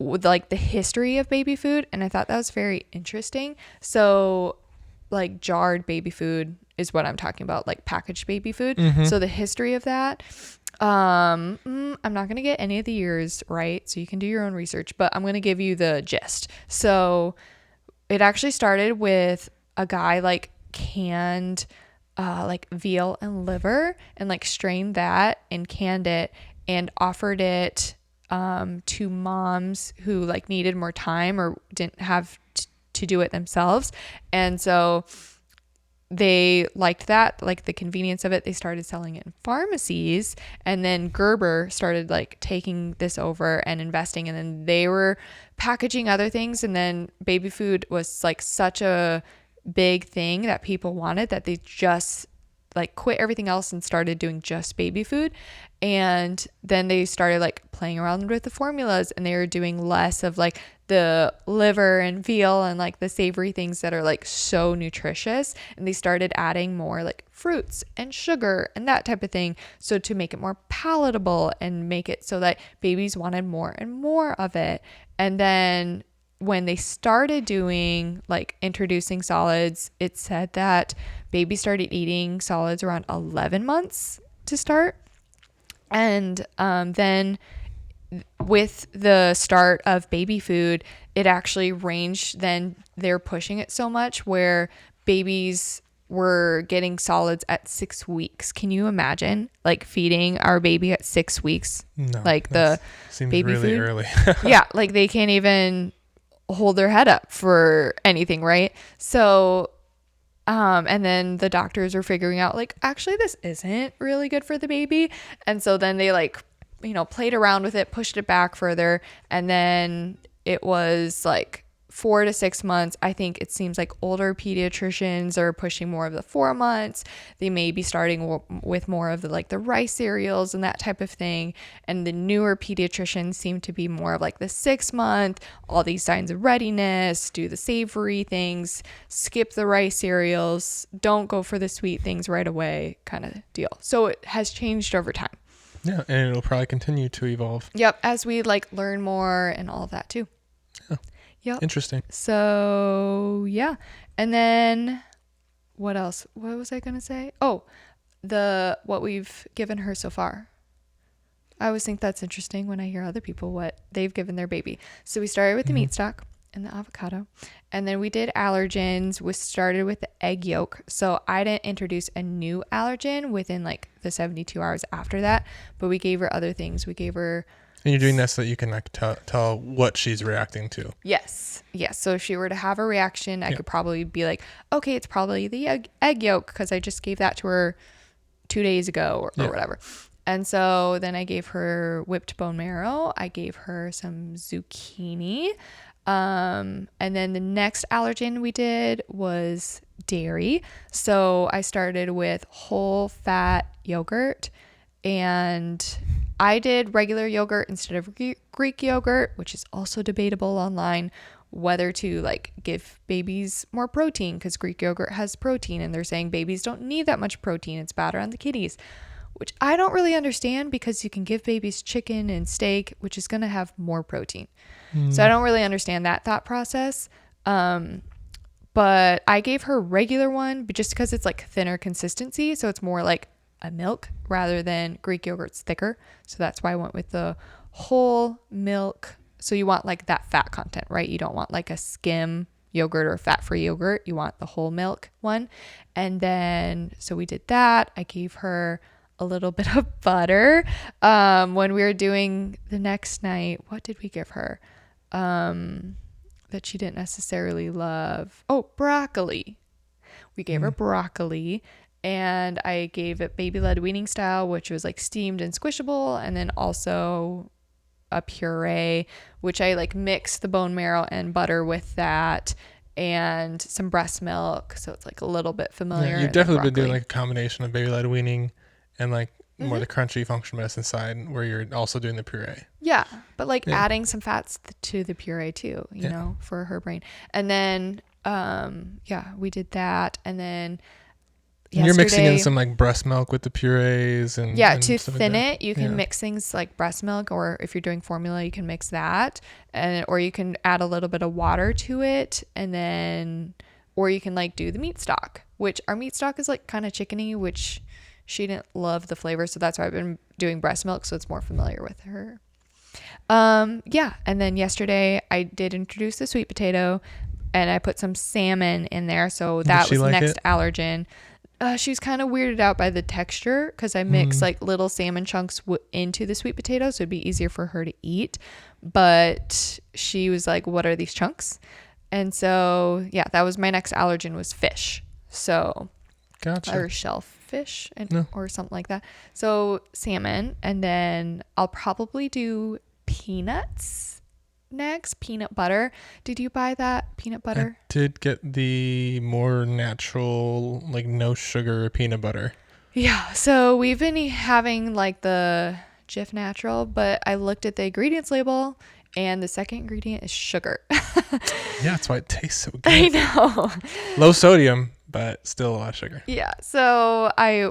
with like the history of baby food, and I thought that was very interesting. So like jarred baby food is what I'm talking about, like packaged baby food. So the history of that, I'm not going to get any of the years right, so you can do your own research, but I'm going to give you the gist. So it actually started with a guy like canned like veal and liver and like strained that and canned it and offered it to moms who like needed more time or didn't have to do it themselves. And so they liked that, like the convenience of it. They started selling it in pharmacies, and then Gerber started like taking this over and investing, and then they were packaging other things, and then baby food was like such a big thing that people wanted that they just like quit everything else and started doing just baby food. And then they started like playing around with the formulas, and they were doing less of like the liver and veal and like the savory things that are like so nutritious, and they started adding more like fruits and sugar and that type of thing, so to make it more palatable and make it so that babies wanted more and more of it. And then when they started doing like introducing solids, it said that babies started eating solids around 11 months to start. And then with the start of baby food, it actually ranged. Then they're pushing it so much where babies were getting solids at 6 weeks. Can you imagine like feeding our baby at 6 weeks? No, like the seems baby really food early. yeah, like they can't even hold their head up for anything, right? So and then the doctors are figuring out like actually this isn't really good for the baby. And so then they like played around with it, pushed it back further, and then it was like 4 to 6 months. I think it seems like older pediatricians are pushing more of the 4 months. They may be starting with more of the like the rice cereals and that type of thing. And the newer pediatricians seem to be more of like the 6 month, all these signs of readiness, do the savory things, skip the rice cereals, don't go for the sweet things right away kind of deal. So it has changed over time. Yeah, and it'll probably continue to evolve. Yep, as we like learn more and all of that too. Yeah. Yep. Interesting. So yeah. And then what else? What was I going to say? Oh, what we've given her so far. I always think that's interesting when I hear other people what they've given their baby. So we started with the meat stock and the avocado, and then we did allergens. We started with the egg yolk. So I didn't introduce a new allergen within like the 72 hours after that, but we gave her other things. We gave her And you're doing that so that you can like tell what she's reacting to. Yes. So if she were to have a reaction, I could probably be like, okay, it's probably the egg yolk because I just gave that to her 2 days ago or whatever. And so then I gave her whipped bone marrow. I gave her some zucchini. And then the next allergen we did was dairy. So I started with whole fat yogurt, and I did regular yogurt instead of Greek yogurt, which is also debatable online whether to like give babies more protein, because Greek yogurt has protein and they're saying babies don't need that much protein. It's bad around the kiddies, which I don't really understand, because you can give babies chicken and steak, which is going to have more protein. So I don't really understand that thought process. But I gave her regular one, but just because it's like thinner consistency. So it's more like a milk rather than Greek yogurt's thicker. So that's why I went with the whole milk. So you want like that fat content, right? You don't want like a skim yogurt or fat-free yogurt. You want the whole milk one. And then, so we did that. I gave her a little bit of butter. When we were doing the next night, what did we give her? That she didn't necessarily love. Oh, broccoli. We gave her broccoli, and I gave it baby-led weaning style, which was like steamed and squishable, and then also a puree, which I like mixed the bone marrow and butter with that, and some breast milk, so it's like a little bit familiar. Yeah, you've definitely been doing like a combination of baby-led weaning and like more the crunchy functional medicine side, where you're also doing the puree. Yeah, but like adding some fats to the puree too, you know, for her brain. And then, we did that. And then you're mixing in some like breast milk with the purees and to thin it, you can mix things like breast milk, or if you're doing formula, you can mix that, and or you can add a little bit of water to it, and then, or you can like do the meat stock, which our meat stock is like kind of chickeny, which she didn't love the flavor, so that's why I've been doing breast milk, so it's more familiar with her. And then yesterday I did introduce the sweet potato, and I put some salmon in there, so that was the next allergen. She was kind of weirded out by the texture, because I mixed like little salmon chunks into the sweet potato, so it'd be easier for her to eat. But she was like, "What are these chunks?" And so that was my next allergen, was fish. So, gotcha. Or shellfish or something like that. So salmon, and then I'll probably do peanuts next. Peanut butter. Did you buy that peanut butter? I did get the more natural, like no sugar peanut butter. Yeah. So we've been having like the Jif Natural, but I looked at the ingredients label, and the second ingredient is sugar. Yeah, that's why it tastes so good. I know. Low sodium, but still a lot of sugar. Yeah. So I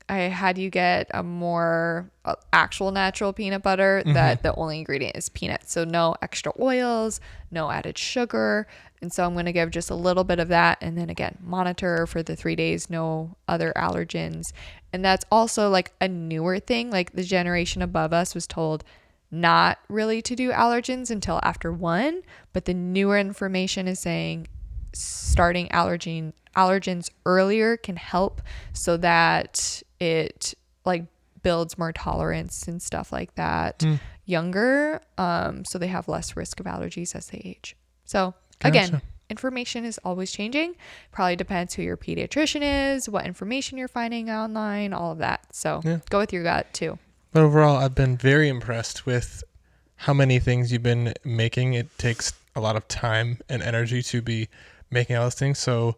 had you get a more actual natural peanut butter that the only ingredient is peanuts. So no extra oils, no added sugar. And so I'm going to give just a little bit of that. And then again, monitor for the 3 days, no other allergens. And that's also like a newer thing. Like the generation above us was told not really to do allergens until after 1. But the newer information is saying starting allergens earlier can help, so that it like builds more tolerance and stuff like that younger, so they have less risk of allergies as they age. So again, information is always changing. Probably depends who your pediatrician is, what information you're finding online, all of that. So go with your gut too. But overall, I've been very impressed with how many things you've been making. It takes a lot of time and energy to be making all those things. So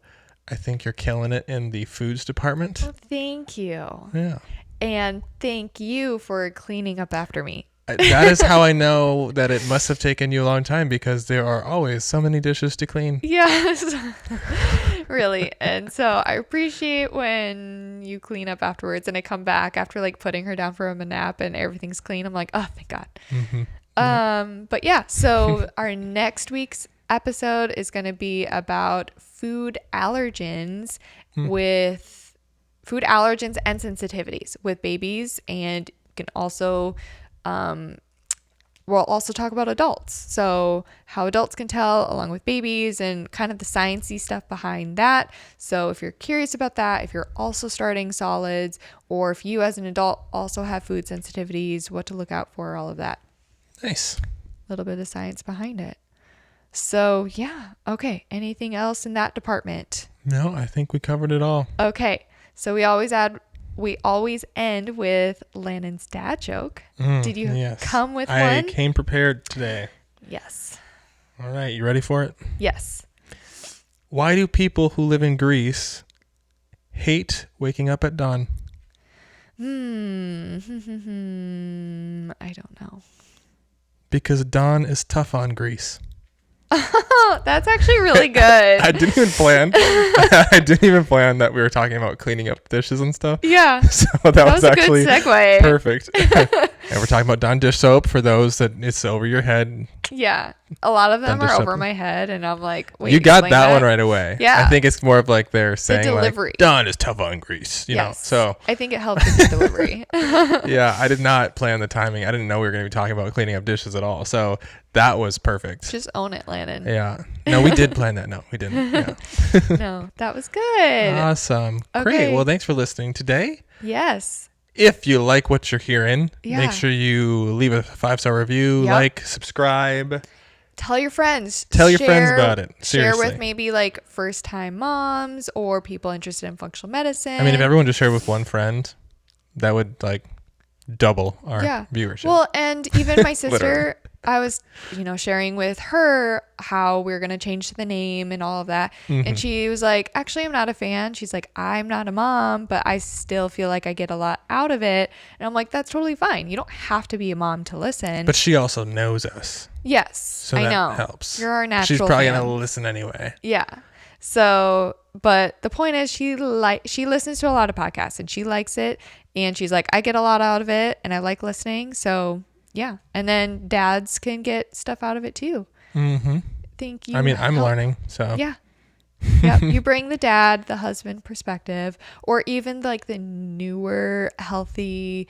I think you're killing it in the foods department. Well, thank you. Yeah. And thank you for cleaning up after me. That is how I know that it must have taken you a long time, because there are always so many dishes to clean. Yes, really. And so I appreciate when you clean up afterwards, and I come back after like putting her down for a nap and everything's clean. I'm like, oh, thank God. But yeah, so our next week's episode is going to be about food allergens with food allergens and sensitivities with babies, and you can also we'll also talk about adults, so how adults can tell along with babies, and kind of the sciencey stuff behind that. So if you're curious about that, if you're also starting solids, or if you as an adult also have food sensitivities, what to look out for, all of that. Nice. A little bit of science behind it. So yeah. Okay. Anything else in that department? No, I think we covered it all. Okay. So we always end with Lannon's dad joke. Did you come with one? I came prepared today. Yes. All right. You ready for it? Yes. Why do people who live in Greece hate waking up at dawn? I don't know. Because dawn is tough on Greece. Oh, that's actually really good. I didn't even plan. I didn't even plan that we were talking about cleaning up dishes and stuff. Yeah. So that was a actually good segue. Perfect. And we're talking about Dawn dish soap for those that it's over your head. Yeah. A lot of them Thunder are over Shepherd. my head, and I'm like, wait, You got explain that one right away. Yeah. I think it's more of like they're saying delivery. like done is tough on grease, you know. Yes. So I think it helps with the delivery. yeah, I did not plan the timing. I didn't know we were going to be talking about cleaning up dishes at all. So that was perfect. Just own it, Landon. Yeah. No, we did plan that. No, we didn't. Yeah. No, that was good. Awesome. Okay. Great. Well, thanks for listening today. Yes. If you like what you're hearing, Yeah. make sure you leave a 5-star review, Yep. like, subscribe. Tell your friends. Tell your friends about it. Seriously. Share with maybe like first time moms or people interested in functional medicine. I mean, if everyone just shared with one friend, that would like double our viewership. Well, and even my sister, Literally. I was, sharing with her how we're going to change the name and all of that. Mm-hmm. And she was like, actually, I'm not a fan. She's like, I'm not a mom, but I still feel like I get a lot out of it. And I'm like, that's totally fine. You don't have to be a mom to listen. But she also knows us. Yes, So I that know. helps. You're our natural She's probably fan. going to listen anyway. Yeah. So, but the point is she listens to a lot of podcasts and she likes it. And she's like, I get a lot out of it and I like listening. So yeah. And then dads can get stuff out of it too. Mm-hmm. Thank you. I mean, I'm learning. So Yeah. Yep. You bring the dad, the husband perspective, or even like the newer, healthy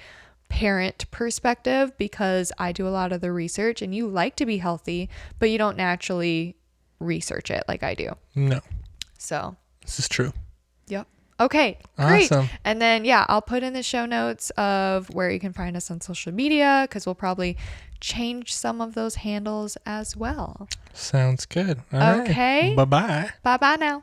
parent perspective, because I do a lot of the research and you like to be healthy, but you don't naturally research it like I do. No, So, this is true. yep. Okay, great. Awesome. And then, yeah, I'll put in the show notes of where you can find us on social media because we'll probably change some of those handles as well. Sounds good. All right. Okay. Bye-bye. Bye-bye now.